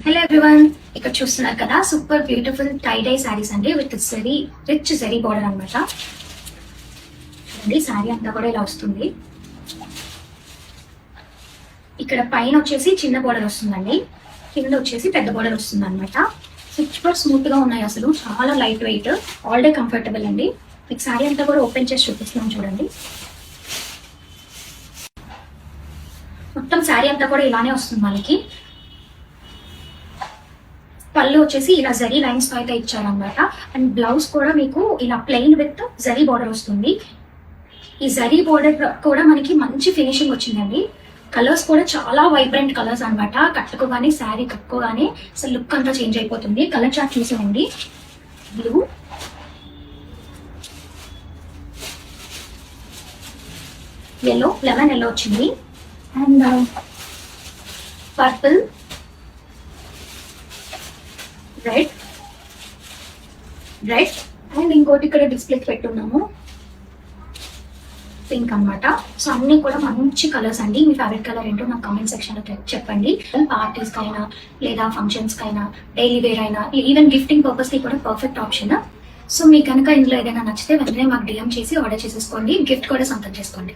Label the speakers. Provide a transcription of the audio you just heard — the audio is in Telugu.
Speaker 1: హలో ఎవ్రీవన్, ఇక్కడ చూస్తున్నారు కదా సూపర్ బ్యూటిఫుల్ టై డై శారీస్ అండి with zari rich zari border అనమాట. చూడండి శారీ అంతా కూడా ఇలా వస్తుంది. ఇక్కడ పైన వచ్చేసి చిన్న బార్డర్ వస్తుందండి, కింద వచ్చేసి పెద్ద బార్డర్ వస్తుంది అనమాట. సూపర్ స్మూత్ గా ఉన్నాయి, అసలు చాలా light weight, all day comfortable అండి. మీకు శారీ అంతా కూడా ఓపెన్ చేసి చూపిస్తున్నాం చూడండి. మొత్తం శారీ అంతా కూడా ఇలానే వస్తుంది మనకి. పళ్ళు వచ్చేసి ఇలా జరీ లైన్స్ తో అయితే ఇచ్చారనమాట. అండ్ బ్లౌజ్ కూడా మీకు ఇలా ప్లెయిన్ విత్ జరీ బార్డర్ వస్తుంది. ఈ జరీ బార్డర్ కూడా మనకి మంచి ఫినిషింగ్ వచ్చిందండి. కలర్స్ కూడా చాలా వైబ్రెంట్ కలర్స్ అనమాట. కట్టుకోగానే శారీ కట్టుకోగానే అసలు లుక్ అంతా చేంజ్ అయిపోతుంది. కలర్ చార్ట్ చూసేయండి. బ్లూ, ఎల్లో, లెమన్ ఎల్లో వచ్చింది. అండ్ పర్పుల్, రెడ్ అండ్ ఇంకోటి ఇక్కడ డిస్ప్లేకి పెట్టున్నాము పింక్ అనమాట. సో అన్ని కూడా మంచి కలర్స్ అండి. మీ ఫేవరెట్ కలర్ ఏంటో నాకు కామెంట్ సెక్షన్ లో చెప్పండి. పార్టీస్ కైనా లేదా ఫంక్షన్స్ కైనా, డైలీ వేర్ అయినా, ఈవెన్ గిఫ్టింగ్ పర్పస్ కి కూడా పర్ఫెక్ట్ ఆప్షన్. సో మీకు కనుక ఇందులో ఏదైనా నచ్చితే వెంటనే మాకు డిఎం చేసి ఆర్డర్ చేసేసుకోండి. గిఫ్ట్ కూడా సొంతం చేసుకోండి.